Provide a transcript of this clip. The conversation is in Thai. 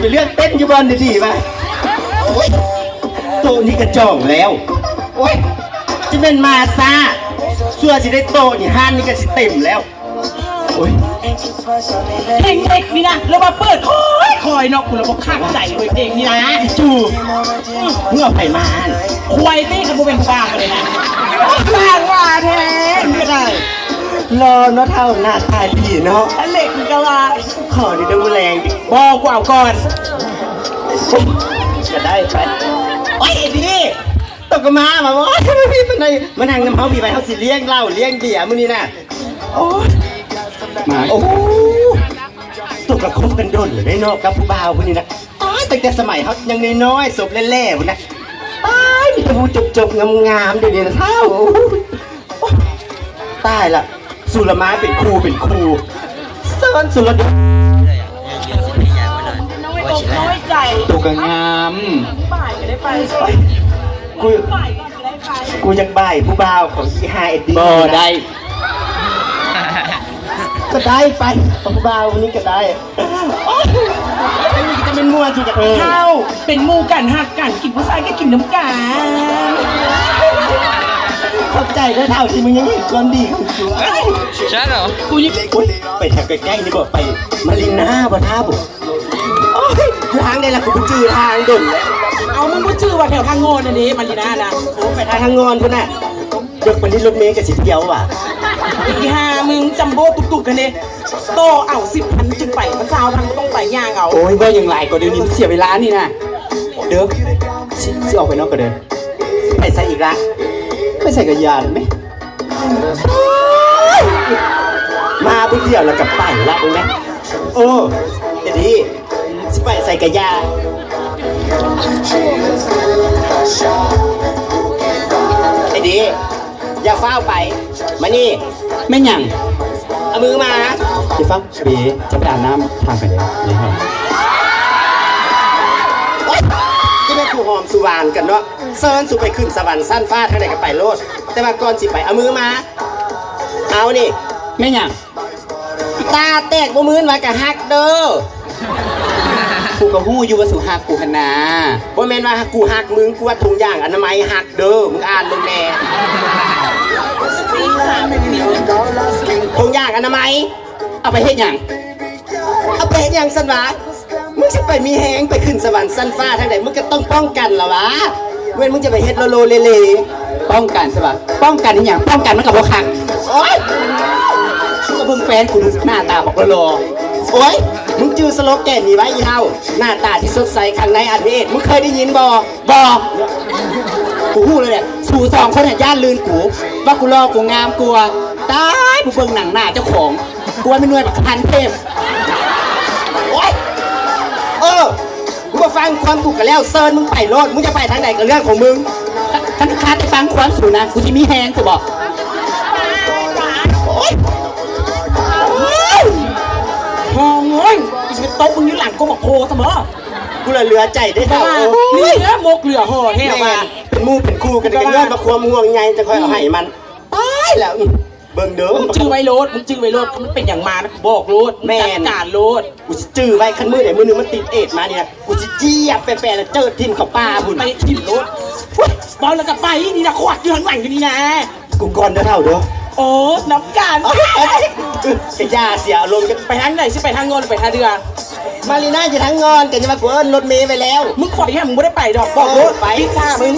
ไปเลือกเต้นอยู่บอลดีๆมาโตนี่กระจองแล้วโอ้ยจะเป็นมาซาส่วนสิได้โตนี่ห้านนี่ก็สิเต็มแล้วโอ้ยเพลงเด็กนี่นะแล้วมาเปิดคอยเนาะคุณระบบข้างใจเลยเพลงนี่นะจูเมื่อไผ่มาควายนี่กับโบเป็นฟางเลยนะฟางว่าแท้ไม่ได้รอเนาะเท่าหน้าตาดีเนาะอเล็กก็ว่าขอดีดูแรงดิบอกว่าก่อนจะได้ไปโอ้ยดีตกมาบอกว่าพี่เป็นไงมันทางน้ำเขามีไปเขาสิเลี้ยงเหล้าเลี้ยงเบียร์มื้อนี้น่ะโอ้มาโอ้ตกกระคบกันโดนหรือได้นอกกับผู้บ่าวพวกนี้นะตายตั้งแต่สมัยเขายังน้อยๆศพแล่ๆพวกนะตายมีแต่ผู้จบๆงามๆเดี๋ยวนี้นะเท่าตายละสุรมาเป็นครูเซิร์นสุรดน้อยใจตัวกงามบ่ายจะได้ไปกูจะบ่ายผู้บ่าวของที่ไฮเอ็ดดี้บ่ได้ก็ได้ไปผู้บ่าวนี้ก็ได้จะเป็นมัวถูกกับเท่าเป็นมูกันหักกันกินผู้ชายก็กินน้ำกันเข้าใจได้เท่าที่มึงยังเห็นความดีของกูใช่เหรอกูยังไปทางใกล้ๆนี่บอกไปมาริน่าบ่ท่าบุทางได้ละกูจื้อทางดุ่นแล้วเอามึงก็จื้อว่าแถวทางงอนอันนี้มาริน่านะโอ้ไปทางงอนพุ่นน่ะเด็กวันนี้รถเมย์กับสิเดียวว่ะอีห่ามึงจัมโบ้ตุกๆกันเนี่ยโตเอา10,000จึงไปมันสาวพันก็ต้องไปย่างเอาโอ้ยว่าอย่างไรก็เดี๋ยวนี้เสียเวลานี่นะเด้อสิออกไปนอกก็เดินไปใส่อีกละไม่ใส่กระยานไหมมาไปเที่ยวแล้วกับปั่นละมึงนะโอ้เดี๋ยวนี้สิไปใส่กระยาไอ้ดีอย่าเฝ้าไปมานี่ไม่หยั่งเอามือมาอย่าฟังบีจะไปอาบน้ำทางไปเลยนี่ครับที่แม่ครูหอมสุวรรณกันเนาะเซิร์นสุไปขึ้นสวรรค์สั้นฟ้าทางไหนก็ไปโลดแต่ว่าก่อนสิไปเอามือมาเอานี่ไม่หยั่งตาแตกบ่มือนไว้กับฮักเด้อกูกับหู้อยู่ว่าสุฮักกูขนาบ่แม่นว่ากูฮักมึงกูว่าถุงย่างอนามัยฮักเด้อมึงอ่านมึงแน่ถุงย่างอนามัยเอาไปเฮ็ดหยังเอาไปเฮ็ดหยังสันวะมึงจะไปมีแหงไปขึ้นสวรรค์สั้นฟ้าทางไหนมึงก็ต้องป้องกันเหรอวะเว้นมึงจะไปเฮ็ดโลเลเลป้องกันใช่ปะป้องกันอย่างป้องกันมันกับบ่คักโอ๊ยก็เพิ่งแฟนกูหน้าตาบอกโลโอ๊ยมึงจื้อสโลแกนนี่ไว้อีเฮาหน้าตาที่สดใสข้างในอันนี้มึงเคยได้ยินบ่กูพูดเลยแหละสู่สองคนเนี่ยย่านลืนกูว่ากูรอกูงามกลัวตายกูเบิ่งหนังหน้าเจ้าของกูว่าไม่นวดพันเทพโอ๊ยมึงมาฟังความกูกันแล้วเซิร์นมึงไปโลดมึงจะไปทางไหนกับเรื่องของมึงท่านค้าไปฟังความสูนะกูจะมีแฮงกูบอกมองเอ้ยอีเป็นโต๊ะมึงยืนหลังก็บอกโคเสมอกูเหลือใจได้เท่านี่เนื้อมกเหลือห่อแห้งมาเป็นมูเป็นคู่กันกันเงื่อนมาความห่วงไงจะคอยเอาให้มันตายแล้วเบิ่งเด้อมึงจื้อไว้โลดมันเป็นอย่างมานะบอกโลดแม่การโลดกูจะจื้อไว้คันมือไหนมือนึงมันติดเอ็ดมาเนี่ยกูจะเจี๊ยบแปะแล้วเจอทิมเขาป้าบุญไปทิมโลดบอลแล้วก็ไปนี่นะขวักอยู่ข้างหลังอยู่นี่นะกูก่อนเท่าเด้อโอ้น้ำการกระยาเสียลมจะไปทางไหนสิไปทางงอนไปทางเรือมารีน่าจะทางงอนแต่จะมากูเอิ้นรถเมย์ไปแล้วมึงขอที่ให้มึงไม่ได้ไปดอกบอกรถไปท่ามึง